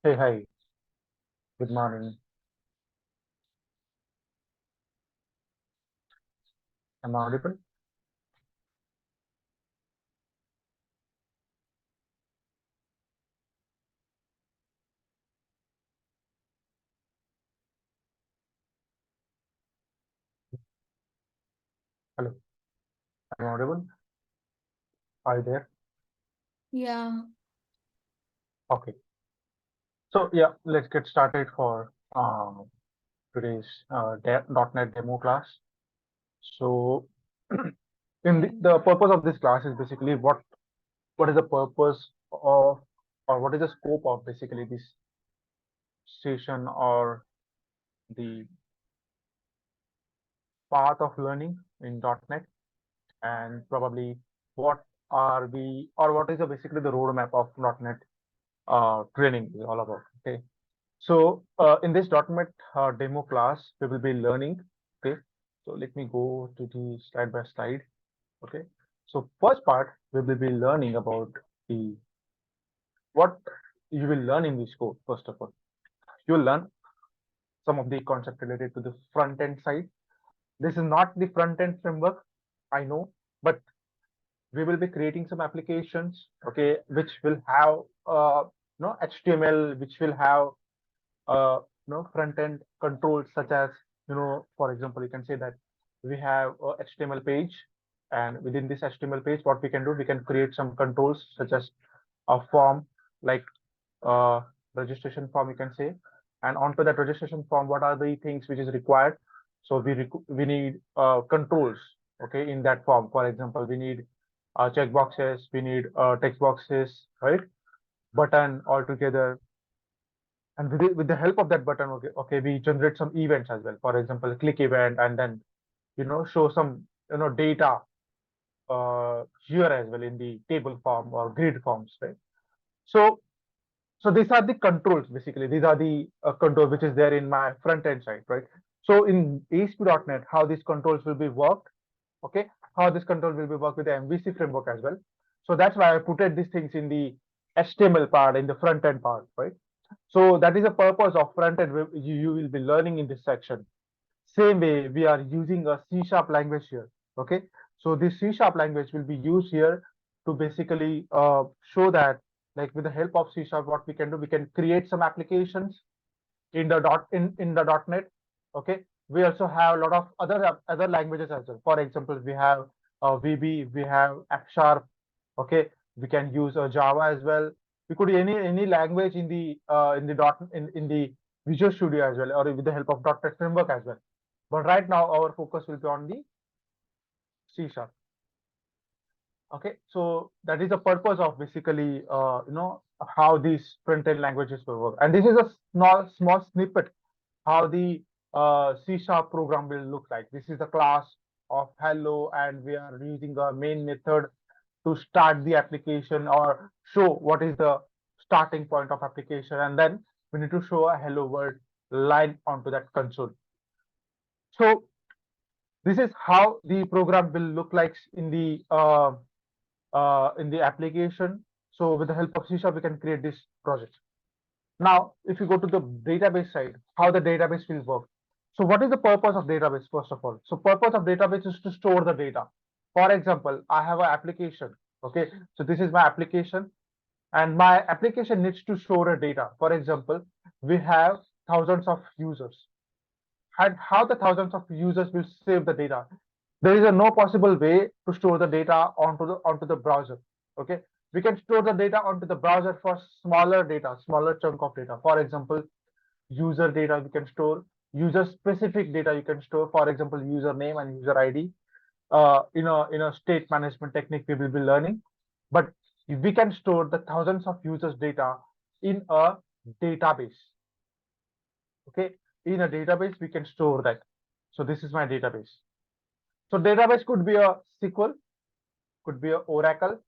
Hey, hi, good morning. Am I audible? Hello, am I audible? Are you there? Yeah, Okay. So yeah, let's get started for today's .NET demo class. So the purpose of this class is basically what is the purpose of or what is the scope of basically this session or the path of learning in .NET, and probably what are we or what is the basically the roadmap of .NET training is all about. Okay. So in this .NET demo class, we will be learning. Okay. So let me go to the slide by slide. Okay. So first part, we will be learning about the what you will learn in this code. First of all, you will learn some of the concept related to the front end side. This is not the front end framework, I know, but we will be creating some applications, okay, which will have HTML, which will have front end controls such as, for example, you can say that we have a HTML page, and within this HTML page, what we can do, we can create some controls such as a form, like uh, registration form, you can say. And onto that registration form, what are the things which is required? So we need controls, okay, in that form. For example, we need checkboxes, we need text boxes, right? Button altogether, and with the help of that button, okay, we generate some events as well. For example, a click event, and then show some data here as well in the table form or grid forms, right? So these are the controls basically. These are the controls which is there in my front end side, right? So in ASP.NET, how these controls will be worked, okay, how this control will be worked with the MVC framework as well. So that's why I put these things in the HTML part, in the front end part, right? So that is the purpose of front end you will be learning in this section. Same way, we are using a C# language here, okay? So this C# language will be used here to basically show that, like, with the help of C#, what we can do, we can create some applications in the .NET, okay? We also have a lot of other languages as well. For example, we have VB, we have F#, okay? We can use Java as well. We could any language in the in the Visual Studio as well, or with the help of .NET framework as well. But right now, our focus will be on the C#. Okay, so that is the purpose of basically, how these front-end languages will work. And this is a small snippet how the C# program will look like. This is the class of hello, and we are using a main method to start the application or show what is the starting point of application, and then we need to show a hello world line onto that console. So this is how the program will look like in the application. So with the help of C#, we can create this project. Now, if you go to the database side, how the database will work. So what is the purpose of database, first of all? So purpose of database is to store the data. For example, I have an application. Okay, so this is my application, and my application needs to store a data. For example, we have thousands of users, and how the thousands of users will save the data. There is no possible way to store the data onto the browser. Okay, we can store the data onto the browser for smaller chunk of data. For example, user data we can store, user specific data you can store, for example, username and user ID. In a state management technique we will be learning, but we can store the thousands of users data in a database. Okay, in a database we can store that. So this is my database. So database could be a SQL, could be a Oracle,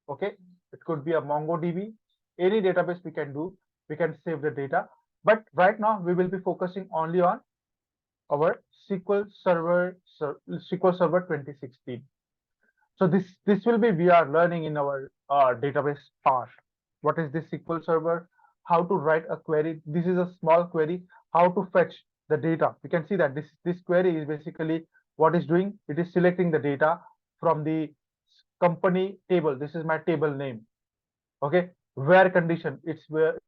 okay, it could be a MongoDB. Any database we can do, we can save the data. But right now we will be focusing only on our SQL Server 2016. So this will be we are learning in our database part. What is this SQL Server? how to write a query. This is a small query, how to fetch the data. You can see that this query is basically what is doing. It is selecting the data from the company table. This is my table name. Okay, where condition, it's where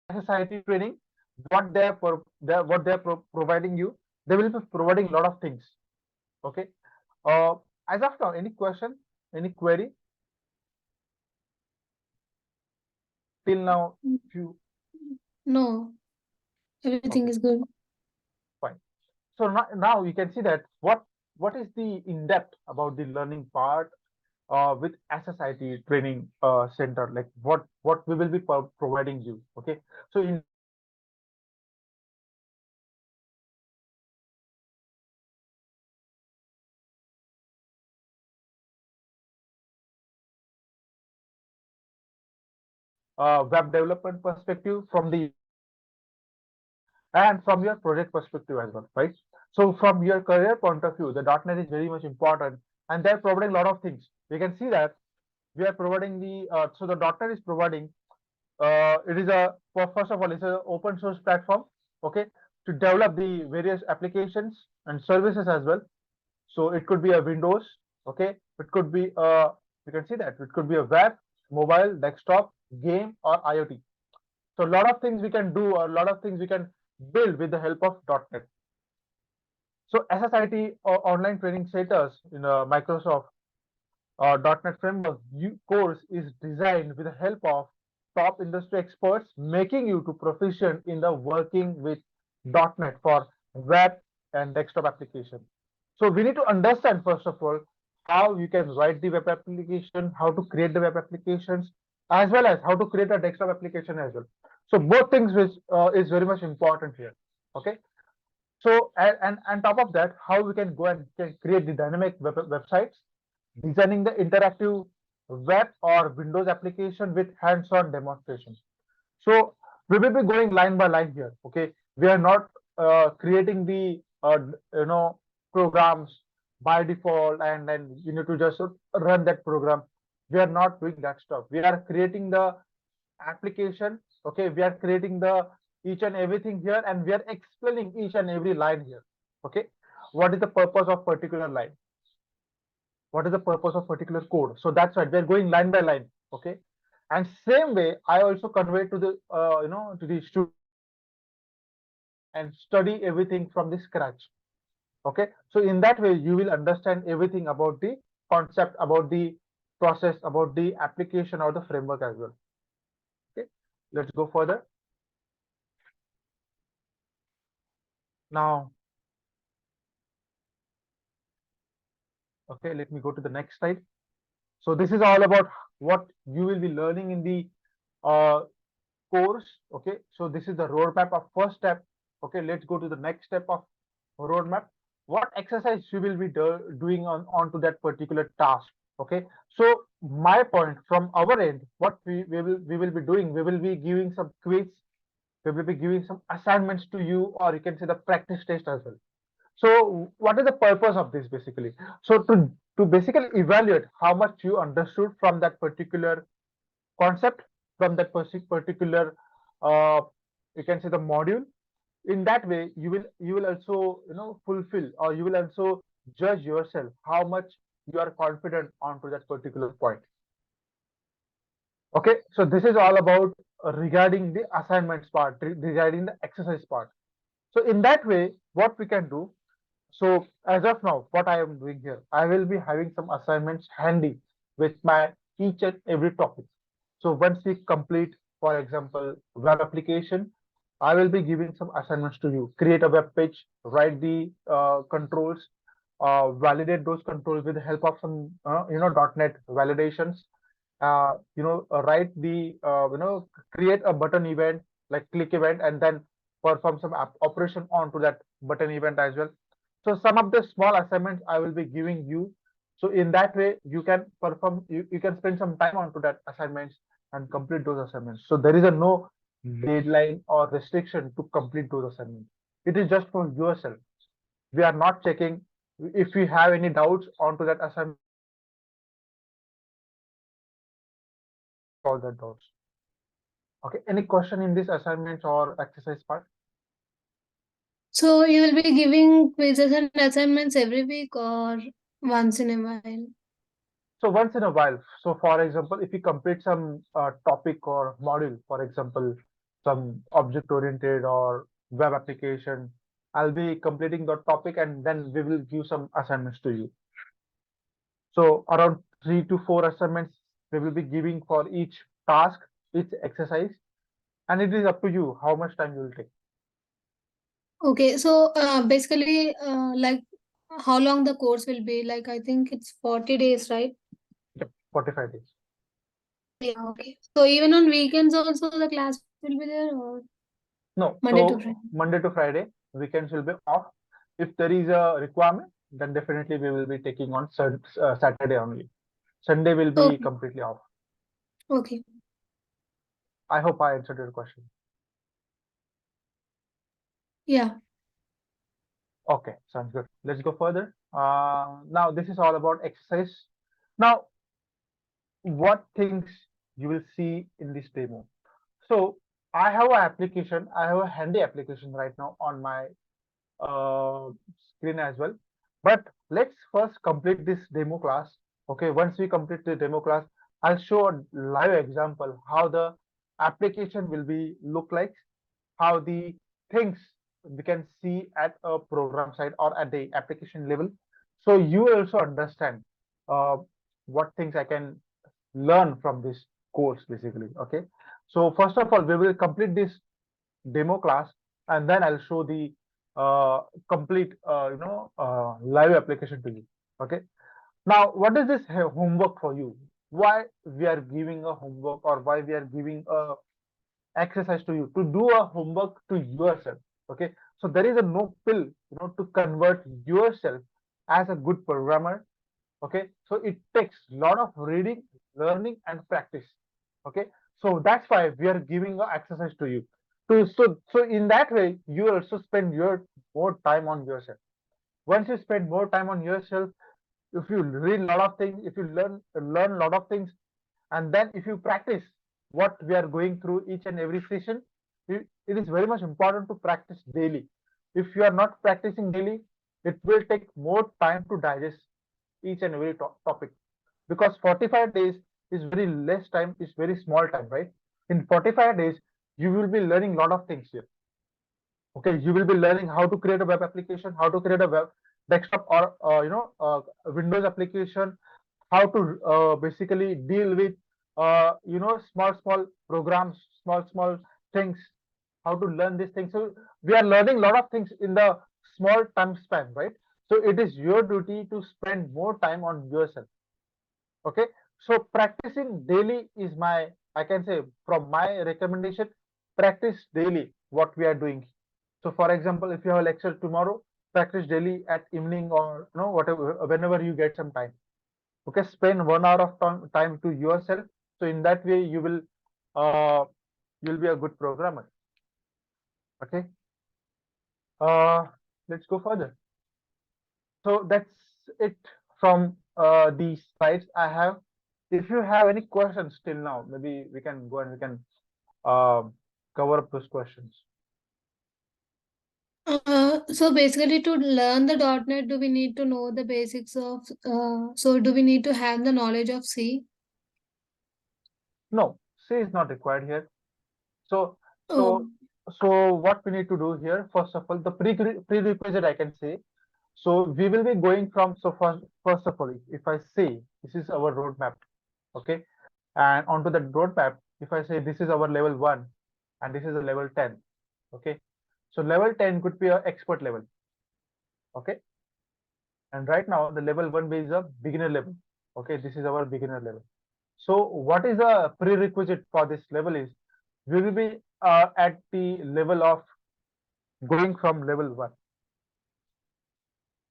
SSIT training, what they're providing you, they will be providing a lot of things. Okay. Uh, as of now, any question, any query till now? Mm, Few. no, everything Okay, is good. fine. So now you can see that what is the in depth about the learning part with SSIT training center, like what we will be providing you. Okay, so in web development perspective from the and from your project perspective as well, right? So from your career point of view, the .NET is very much important, and they're providing a lot of things. We can see that we are providing the so the .NET is providing it is a first of all it's an open source platform, okay, to develop the various applications and services as well. So it could be a Windows, okay, it could be you can see that it could be a web, mobile, desktop, game, or IoT. So a lot of things we can do, or a lot of things we can build with the help of .NET. So SSIT or online training centers in Microsoft .NET Framework course is designed with the help of top industry experts, making you to proficient in the working with .NET for web and desktop application. So we need to understand first of all how you can write the web application, how to create the web applications, as well as how to create a desktop application as well. So both things which is very much important here. Okay. So and top of that, how we can go and can create the dynamic websites, designing the interactive web or Windows application with hands-on demonstration. So we will be going line by line here. Okay, we are not creating the programs by default and then you need to just run that program. We are not doing that stuff. We are creating the application. Okay, we are creating the each and everything here, and we are explaining each and every line here. Okay, what is the purpose of particular line? What is the purpose of particular code? So that's right, we're going line by line. Okay, and same way I also convey to the to the student and study everything from the scratch. Okay, so in that way you will understand everything about the concept, about the process, about the application or the framework as well. Okay, let's go further. Now, okay, let me go to the next slide. So this is all about what you will be learning in the uh, course. Okay, so this is the roadmap of first step. Okay, let's go to the next step of roadmap. What exercise you will be doing onto that particular task. Okay, so my point from our end, what we will be doing, we will be giving some quiz, we will be giving some assignments to you, or you can say the practice test as well. So what is the purpose of this basically? So to basically evaluate how much you understood from that particular concept, from that particular uh, you can say the module. In that way you will also fulfill, or you will also judge yourself how much you are confident onto that particular point. Okay, so this is all about regarding the assignments part, regarding the exercise part. So in that way what we can do, so as of now, what I am doing here, I will be having some assignments handy with my each and every topic. So once we complete, for example, web application, I will be giving some assignments to you. Create a web page, write the controls, validate those controls with the help of some .NET validations. Write the create a button event like click event, and then perform some operation onto that button event as well. So some of the small assignments I will be giving you So in that way, you can perform, you can spend some time onto that assignments and complete those assignments. So there is a no deadline or restriction to complete those assignments. It is just for yourself. We are not checking if we have any doubts onto that assignment, all that doubts. Okay, any question in this assignment or exercise part? So you will be giving quizzes and assignments every week or once in a while? So once in a while, so for example, if you complete some topic or module, for example, some object oriented or web application, I'll be completing the topic and then we will give some assignments to you. So around 3 to 4 assignments we will be giving for each task, each exercise, and it is up to you how much time you will take. Okay, so basically, like how long the course will be? Like I think it's 40 days, right? Yep, 45 days. Yeah, okay. So even on weekends also the class will be there or No, Monday to so Friday? Monday to Friday, weekends will be off. If there is a requirement, then definitely we will be taking on Saturday only. Sunday will be Okay, completely off. okay. I hope I answered your question. Yeah. Okay, sounds good. Let's go further. Now this is all about exercise. Now, what things you will see in this demo? So I have an application. I have a handy application right now on my uh, screen as well. But let's first complete this demo class. Okay, once we complete the demo class, I'll show a live example how the application will be look like, how the things we can see at a program side or at the application level. So you also understand uh, what things I can learn from this course basically. Okay, so first of all, we will complete this demo class and then I'll show the complete live application to you. Okay, now what is this homework for you? Why we are giving a homework or why we are giving a exercise to you to do a homework to yourself? Okay, so there is a no pill, to convert yourself as a good programmer. Okay, so it takes a lot of reading, learning and practice. Okay, so that's why we are giving an exercise to you to so in that way you also spend your more time on yourself. Once you spend more time on yourself, if you read a lot of things, if you learn a lot of things, and then if you practice what we are going through each and every session, it is very much important to practice daily. If you are not practicing daily, it will take more time to digest each and every topic, because 45 days is very less time, is very small time, right? In 45 days you will be learning a lot of things here. Okay, you will be learning how to create a web application, how to create a web desktop or Windows application, how to basically deal with small programs, small things, how to learn these things. So we are learning a lot of things in the small time span, right? So it is your duty to spend more time on yourself. Okay, so practicing daily is my, I can say, from my recommendation, practice daily what we are doing. So for example, if you have a lecture tomorrow, practice daily at evening or whatever, whenever you get some time. Okay, spend 1 hour of time to yourself. So in that way uh you'll be a good programmer. Okay, uh let's go further. So that's it from the slides I have. If you have any questions till now, maybe we can go and we can um cover up those questions. So basically to learn the .NET, do we need to know the basics of, so do we need to have the knowledge of C? No, C is not required here. So Oh, so so what we need to do here, first of all, the prerequisite I can say. So we will be going from, so first of all, if I say this is our roadmap, okay, and onto the roadmap, if I say this is our level 1 and this is a level 10, okay, so level 10 could be a expert level, okay, and right now the level 1 is a beginner level, okay, this is our beginner level. So what is the prerequisite for this level is we will be at the level of going from level 1,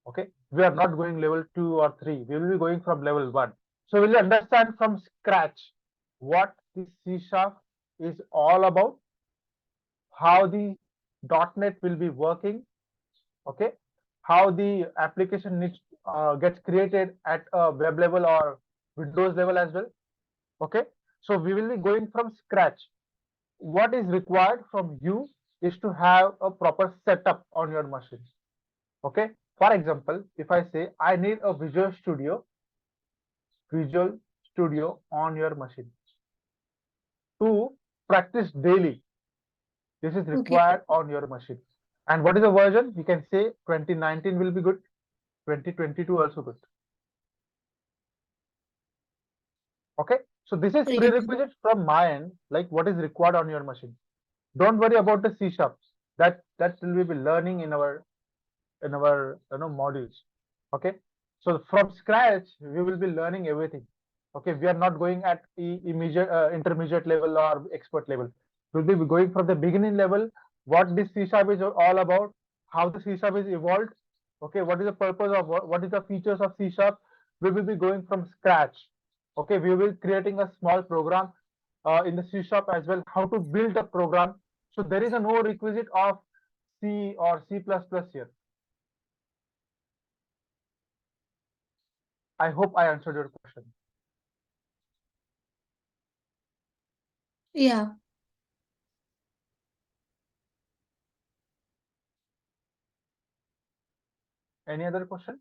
okay, we are not going level 2 or 3. We will be going from level 1. So we'll understand from scratch what the C Sharp is all about, how the .NET will be working, okay, how the application needs gets created at a web level or Windows level as well, okay. So we will be going from scratch. What is required from you is to have a proper setup on your machine, okay. For example, if I say I need a Visual Studio on your machine to practice daily, this is Okay. required on your machine. And what is the version? You can say 2019 will be good, 2022 also good. Okay, so this is Yeah. prerequisite from my end, like what is required on your machine. Don't worry about the C sharps. That will be learning in our modules. Okay, so from scratch we will be learning everything. Okay, we are not going at immediate intermediate level or expert level. We'll be going from the beginning level, what this C sharp is all about, how the C sharp is evolved. Okay, what is the purpose of what is the features of C sharp. We will be going from scratch. Okay, we will be creating a small program in the C sharp as well, how to build a program. So there is a no requisite of C or C++ here. I hope I answered your question. Yeah. Any other question?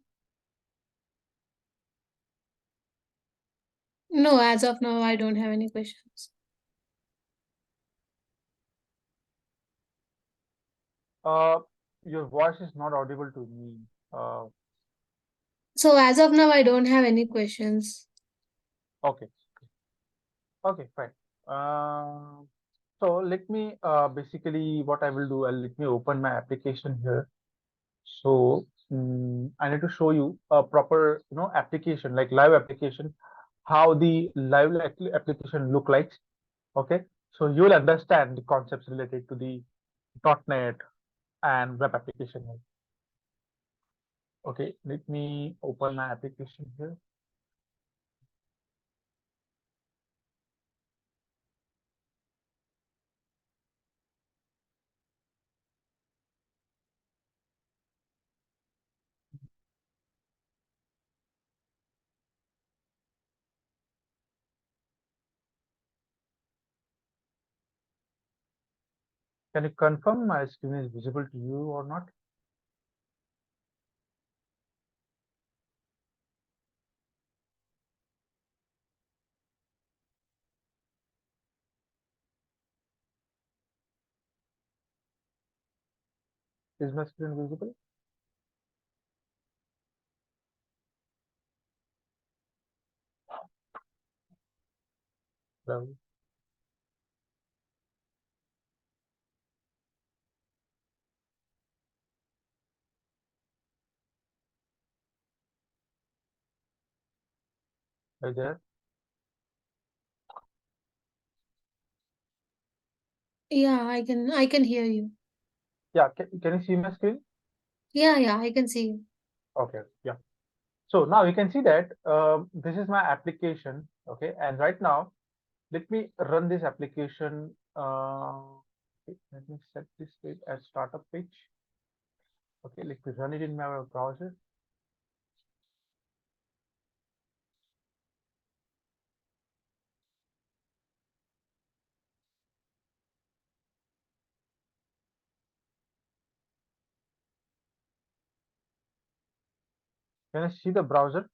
No, as of now, I don't have any questions. Uh, your voice is not audible to me. Uh, So as of now, I don't have any questions. okay, okay, fine. Uh, so let me basically what I will do. Let me open my application here. So I need to show you a proper application, like live application, how the live application look like. Okay, so you will understand the concepts related to the .NET and web application. Okay, let me open my application here. Can you confirm my screen is visible to you or not? Is my screen visible? Hello? Are you there? Yeah, I can hear you. Yeah, can you see my screen? Yeah, I can see you. Okay, yeah. So now you can see that this is my application. Okay, and right now let me run this application. Okay, let me set this page as startup page. Okay, let me run it in my browser. Can you see the browser?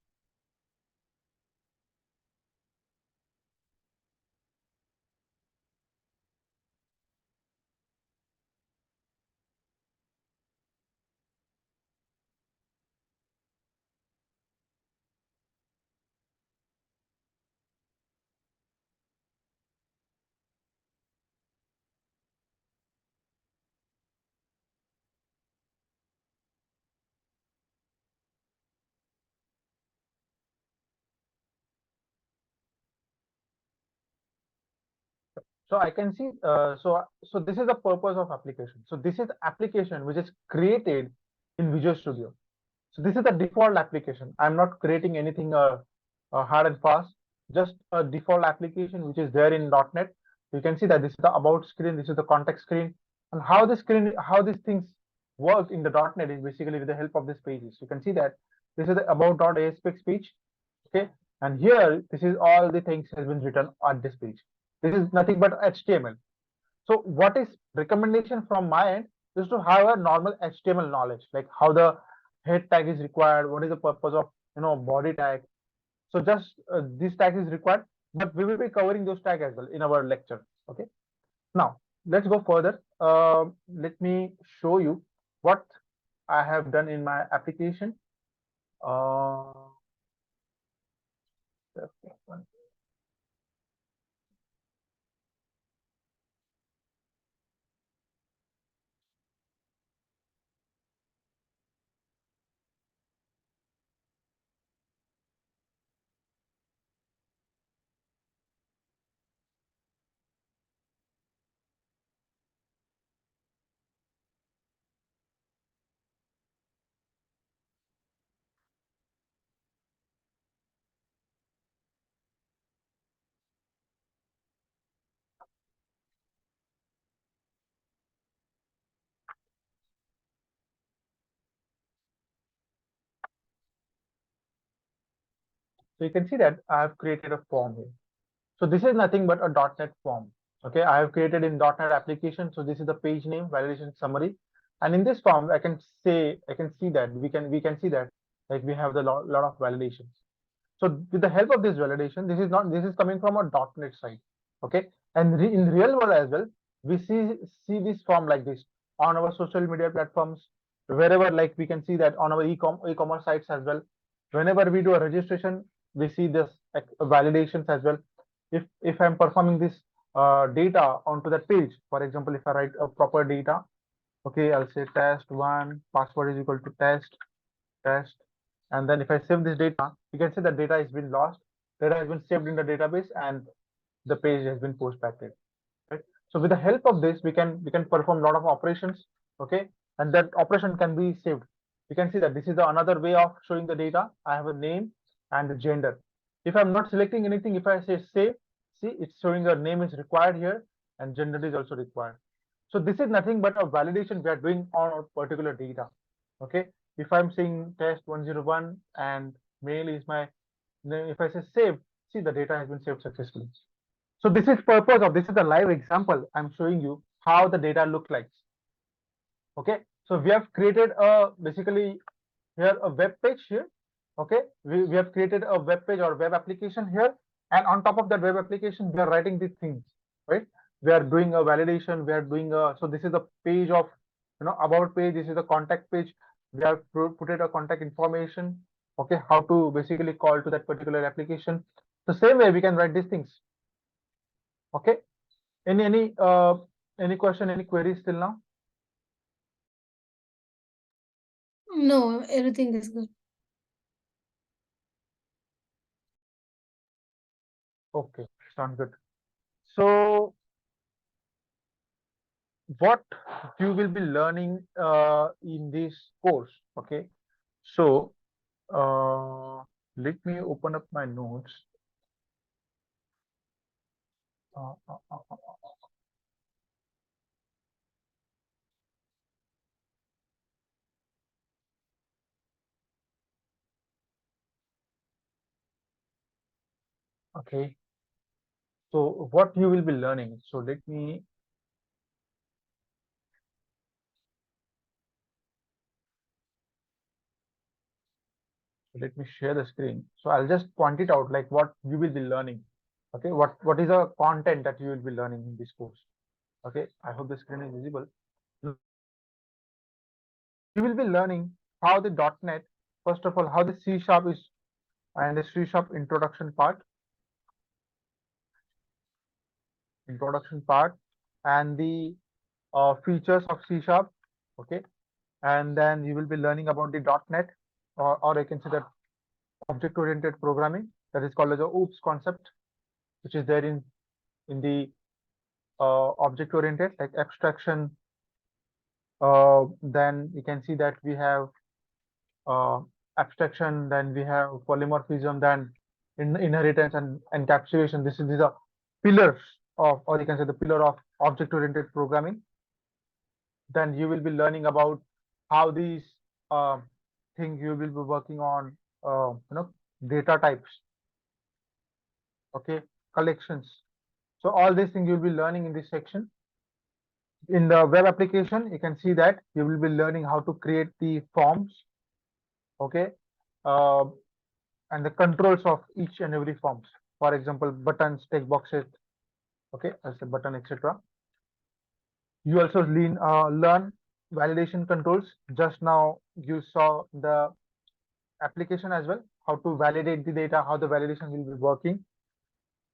So I can see. So this is the purpose of application. So this is application which is created in Visual Studio. So this is the default application. I'm not creating anything hard and fast, just a default application which is there in .NET. You can see that this is the about screen, this is the context screen, and how these things work in the .NET is basically with the help of these pages. You can see that this is the about.asp page, okay, and here this is all the things has been written on this page. This is nothing but HTML. So what is recommendation from my end is to have a normal HTML knowledge, like how the head tag is required, what is the purpose of body tag. So just this tag is required, but we will be covering those tag as well in our lecture. Okay. Now let's go further. Let me show you what I have done in my application. Uh, so you can see that I have created a form here. So this is nothing but a .NET form. Okay, I have created in .NET application. So this is the page name, validation summary, and in this form, I can see that we can see that like we have the lot of validations. So with the help of this validation, this is coming from a .NET side. Okay, and in real world as well, we see this form like this on our social media platforms, wherever like we can see that on our e-commerce sites as well. Whenever we do a registration, we see this validations as well. If I'm performing this data onto that page, for example, if I write a proper data, okay, I'll say test1 password is equal to test, and then if I save this data, you can see the data has been lost, data has been saved in the database, and the page has been post backed. Right? So with the help of this, we can perform a lot of operations, okay, and that operation can be saved. You can see that this is the another way of showing the data. I have a name and the gender. If I'm not selecting anything, if I say save, see it's showing a name is required here and gender is also required. So this is nothing but a validation we are doing on a particular data. Okay, if I'm saying test 101 and mail is my name, if I say save, see the data has been saved successfully. So this is the live example I'm showing you how the data look like. Okay, so we have created a basically here a web page here. Okay, we have created a web page or web application here, and on top of that web application, we are writing these things, right? We are doing a validation, we are doing a, so this is the page of about page, this is the contact page. We have put it a contact information, okay, how to basically call to that particular application. The same way we can write these things. Okay, any question, any queries till now? No, everything is good. Okay, sound good. So what you will be learning in this course? Okay, so let me open up my notes. Uh, uh, uh, uh, okay, so what you will be learning? So let me share the screen. So I'll just point it out like what you will be learning. Okay, what is the content that you will be learning in this course? Okay, I hope the screen is visible. You will be learning how the .NET, first of all, how the C# is, and the C# introduction part, and the features of C#. Okay, and then you will be learning about the .NET, or I can say that object-oriented programming, that is called as the OOPS concept, which is there in the object-oriented, like abstraction. Then you can see that we have uh, abstraction, then we have polymorphism, then inheritance and encapsulation. These are pillars of, or you can say the pillar of object-oriented programming. Then you will be learning about how these uh, things you will be working on, data types, okay, collections. So all these things you'll be learning in this section. In the web application, you can see that you will be learning how to create the forms, okay, uh, and the controls of each and every forms. For example, buttons, text boxes, okay, as a button, etc. You also learn validation controls. Just now you saw the application as well, how to validate the data, how the validation will be working,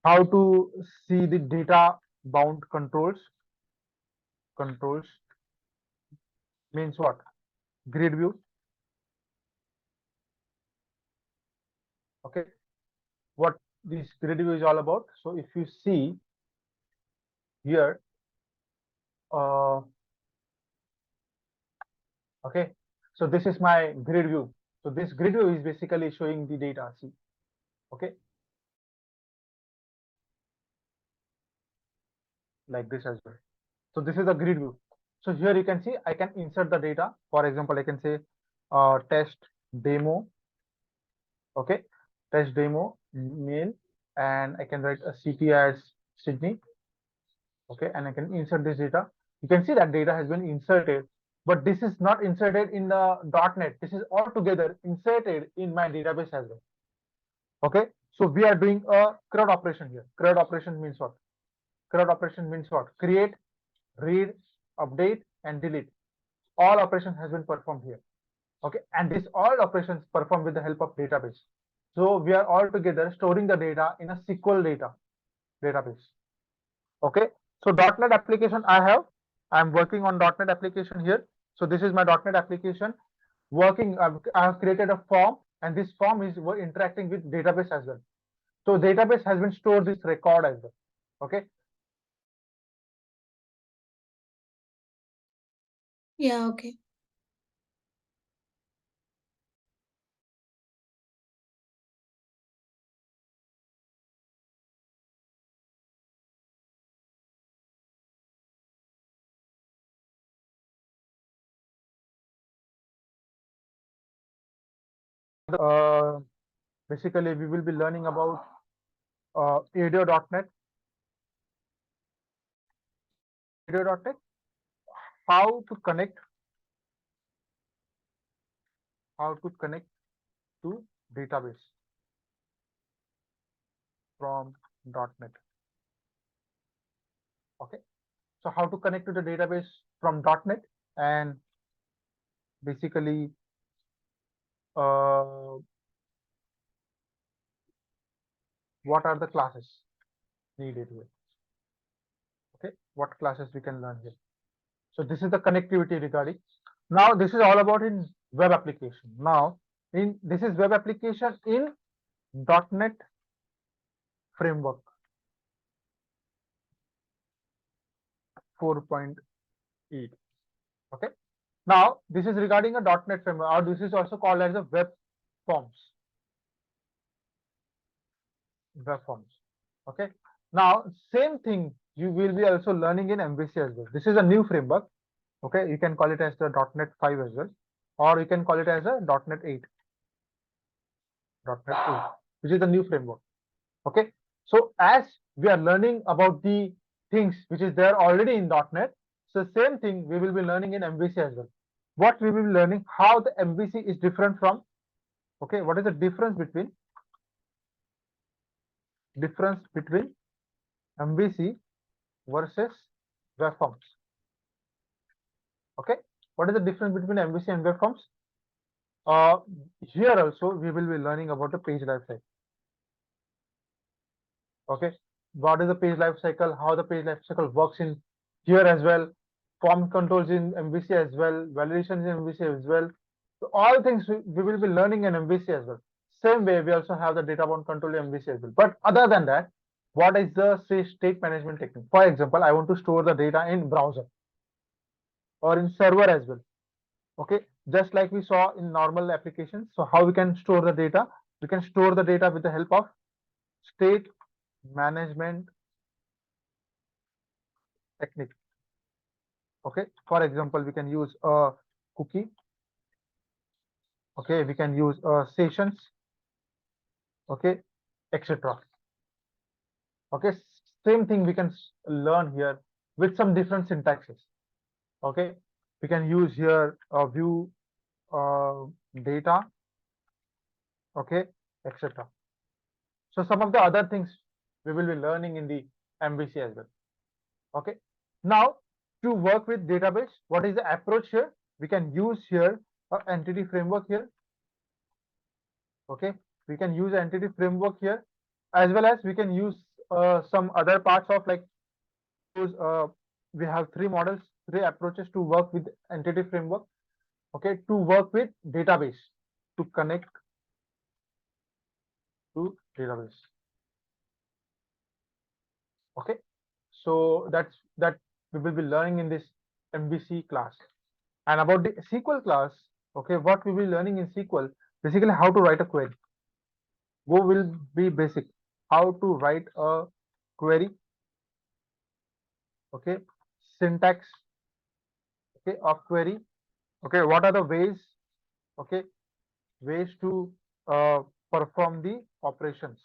how to see the data bound controls. Controls means what? Grid view, okay, what this grid view is all about. So if you see here, uh, okay, so this is my grid view. So this grid view is basically showing the data. See, okay, like this as well. So this is the grid view. So here you can see I can insert the data. For example, I can say test demo, okay, test demo mail, and I can write a city as Sydney, okay, and I can insert this data. You can see that data has been inserted, but this is not inserted in the .NET. This is altogether inserted in my database as well. Okay, so we are doing a CRUD operation here. CRUD operation means what? CRUD operation means what? Create, read, update, and delete. All operations has been performed here. Okay, and this all operations performed with the help of database. So we are all together storing the data in a SQL database. Okay, so .NET application I'm working on .NET application here. So this is my .NET application working. I have created a form, and this form is interacting with database as well. So database has been stored this record as well. Okay. Yeah, okay. Uh, Basically, we will be learning about ADO.NET, ADO.NET, how to connect, how to connect to database from .NET. Okay, so how to connect to the database from .NET, and basically uh, what are the classes needed here. Okay, what classes we can learn here. So this is the connectivity regarding. Now this is all about in web application. Now in this is web application in .NET framework 4.8. Okay. Now this is regarding a .NET framework, or this is also called as a web forms. Web forms. Okay. Now same thing you will be also learning in MVC as well. This is a new framework. Okay, you can call it as the .NET 5 as well, or you can call it as a .NET 8. .NET 8, which is the new framework. Okay, so as we are learning about the things which is there already in .NET, so same thing we will be learning in MVC as well. What we will be learning, how the MVC is different from, okay, what is the difference between MVC versus web forms. Okay, what is the difference between MVC and web forms? Here also we will be learning about the page lifecycle. Okay, what is the page life cycle, how the page life cycle works in here as well, form controls in MVC as well, validations in MVC as well. So all things we will be learning in MVC as well. Same way we also have the data bound control in MVC as well. But other than that, what is the state management technique? For example, I want to store the data in browser or in server as well. Okay, just like we saw in normal applications. So how we can store the data? We can store the data with the help of state management technique. Okay, for example, we can use a cookie. Okay, we can use sessions. Okay, etc. Okay, same thing we can learn here with some different syntaxes. Okay, we can use here view data. Okay, etc. So some of the other things we will be learning in the MVC as well. Okay, now to work with database, what is the approach here? We can use here a entity framework here. Okay, we can use entity framework here, as well as we can use some other parts of like use we have three models, three approaches to work with entity framework. Okay, to work with database, to connect to database. Okay, so that we will be learning in this MVC class. And about the SQL class, okay, what we will be learning in SQL, basically how to write a query. Go will be basic, how to write a query. Okay, syntax, okay, of query. Okay, what are the ways, okay, ways to perform the operations.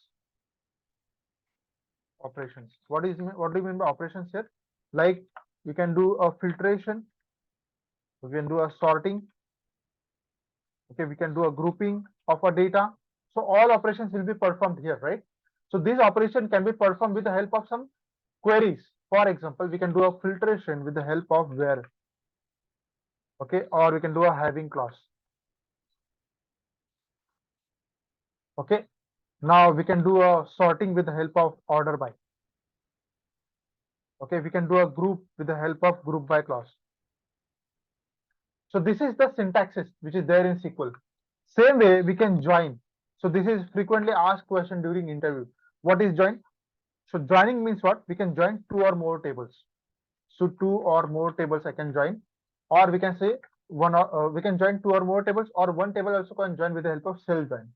What do you mean by operations here? Like we can do a filtration, we can do a sorting. Okay, we can do a grouping of a data. So all operations will be performed here, right? So this operation can be performed with the help of some queries. For example, we can do a filtration with the help of where. Okay, or we can do a having clause. Okay, now we can do a sorting with the help of order by. Okay, we can do a group with the help of group by clause. So this is the syntaxes which is there in SQL. Same way we can join. So this is frequently asked question during interview. What is join? So joining means what? We can join two or more tables. So two or more tables I can join, or we can say one. We can join two or more tables, or one table also can join with the help of self join.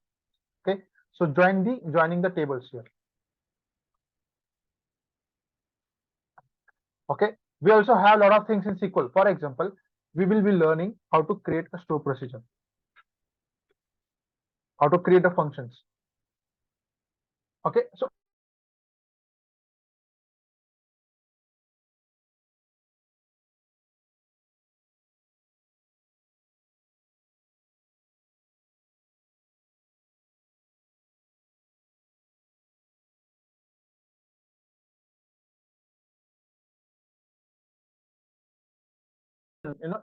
Okay. So joining the tables here. Okay. We also have a lot of things in SQL. For example, we will be learning how to create a store procedure, how to create the functions. Okay. So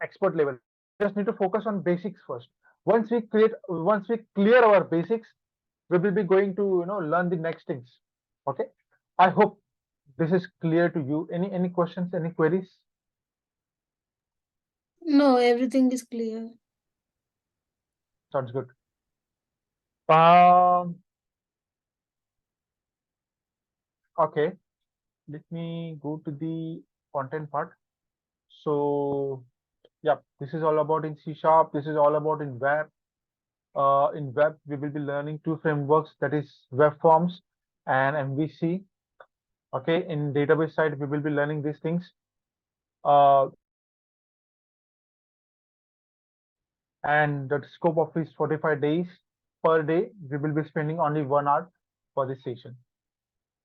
expert level, just need to focus on basics first. Once we clear our basics, we will be going to learn the next things. Okay, I hope this is clear to you. Any questions, any queries? No, everything is clear. Sounds good. um okay, let me go to the content part. So yeah, this is all about in C sharp, this is all about in web. In web we will be learning two frameworks, that is web forms and MVC. Okay, in database side we will be learning these things. And the scope of is 45 days. Per day we will be spending only 1 hour for this session.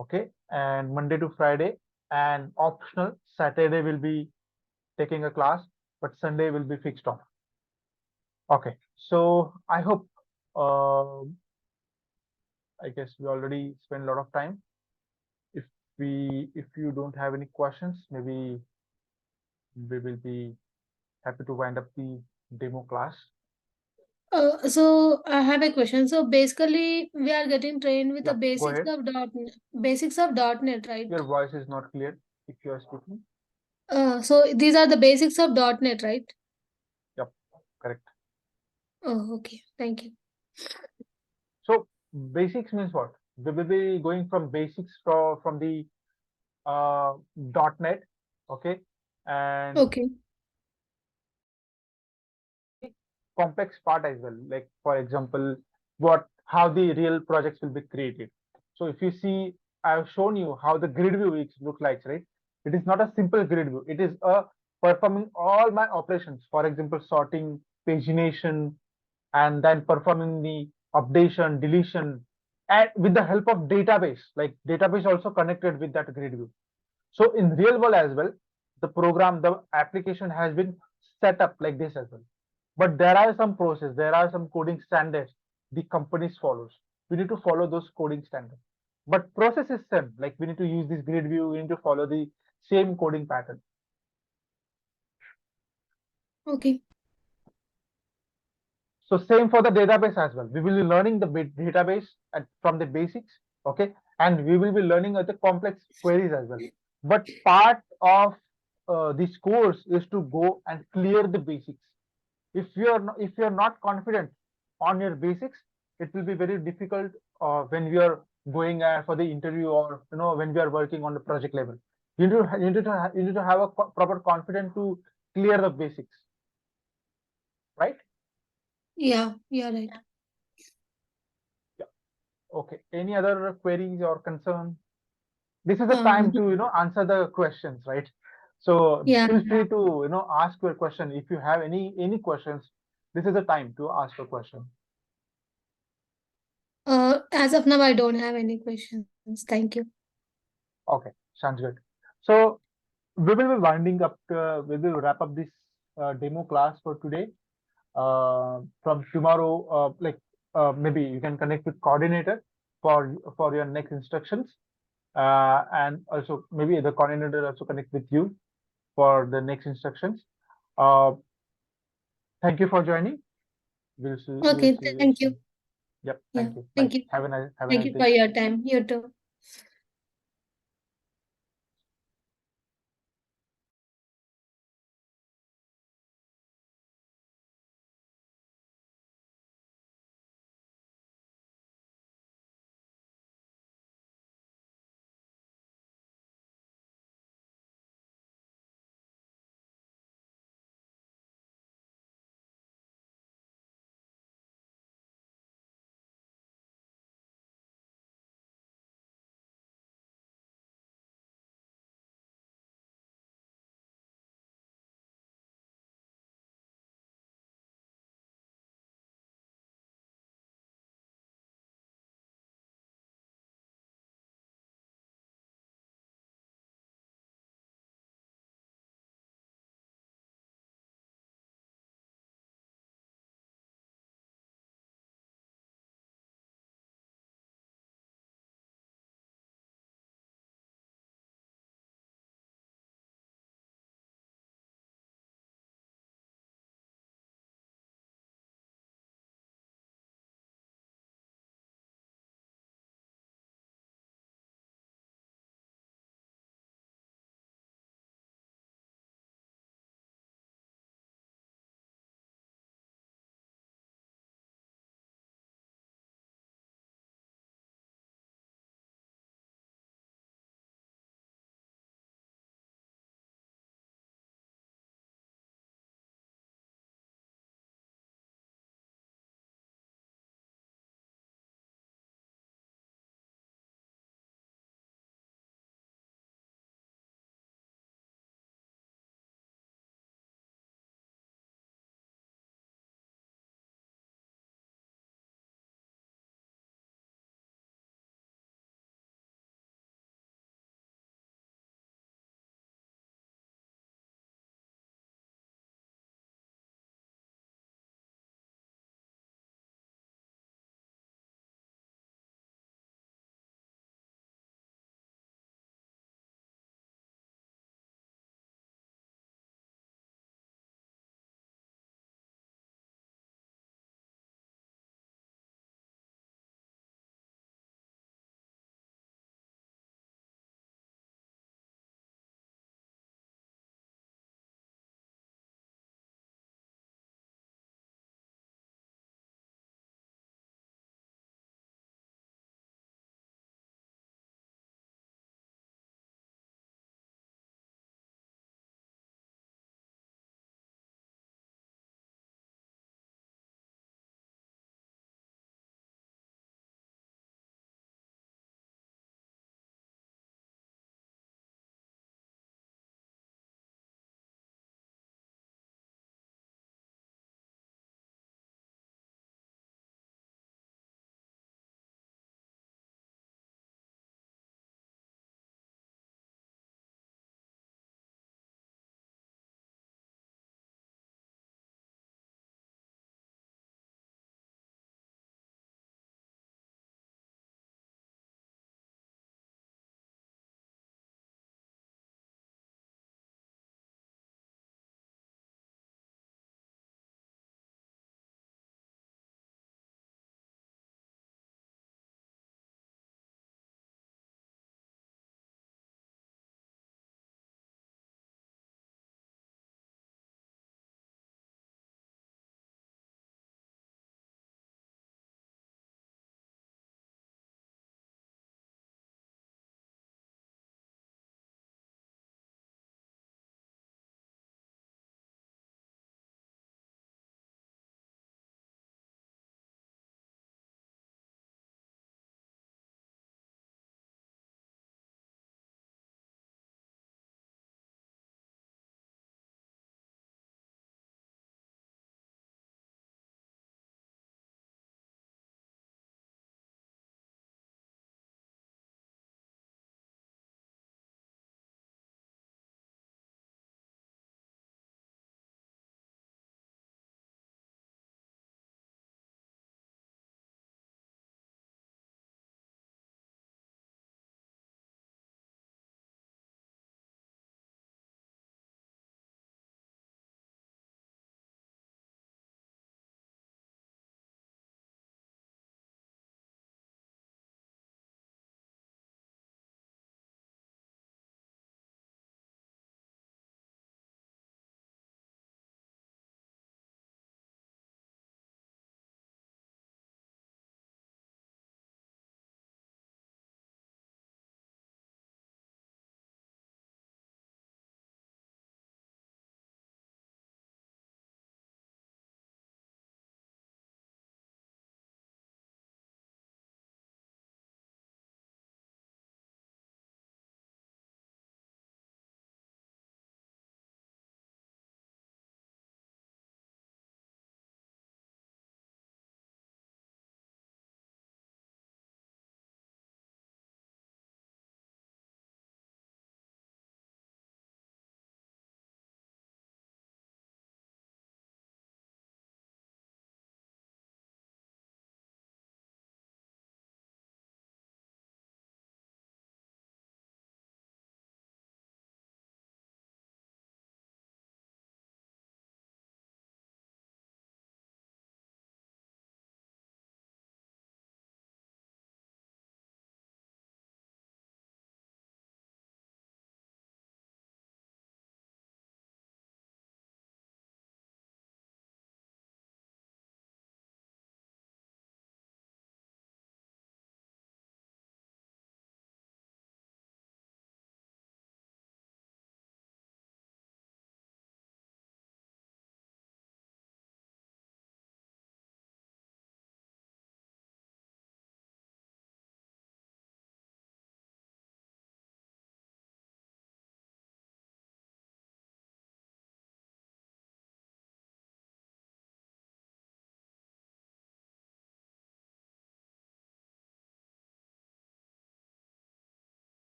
Okay, and Monday to Friday, and optional Saturday will be taking a class, but Sunday will be fixed off. Okay, so I hope I guess we already spent a lot of time. If you don't have any questions, maybe we will be happy to wind up the demo class. So I have a question. So basically, we are getting trained with the Yeah, go ahead. basics of .NET, right? Your voice is not clear if you are speaking. So these are the basics of .NET, right? Yep, correct. Oh, okay. Thank you. So basics means what? We will be going from basics from the uh, .NET, okay, and Okay. complex part as well. Like for example, how the real projects will be created. So if you see, I've shown you how the grid view look like, right? It is not a simple grid view. It is a performing all my operations. For example, sorting, pagination, and then performing the updation, deletion, and with the help of database. Like database also connected with that grid view. So in real world as well, the application has been set up like this as well. But there are some process, there are some coding standards the companies follows. We need to follow those coding standards. But process is same. Like we need to use this grid view, we need to follow the same coding pattern. Okay. So same for the database as well. We will be learning the database from the basics, okay, and we will be learning the complex queries as well. But part of this course is to go and clear the basics. If you're not confident on your basics, it will be very difficult when we are going for the interview, or when we are working on the project level. You need to have a proper confidence to clear the basics, right? Yeah, right. Okay. Any other queries or concern? This is the time to answer the questions, right? So Yeah. feel free to ask your question. If you have any questions, this is the time to ask a question. As of now, I don't have any questions. Thank you. Okay, sounds good. So we will be winding up. We will wrap up this demo class for today. From tomorrow, maybe you can connect with coordinator for your next instructions, and also maybe the coordinator also connect with you for the next instructions. Thank you for joining. We'll Okay, see you thank you. soon. Yep, Yeah, thank you. Bye. thank you. Have a Thank nice you day. for your time. You too.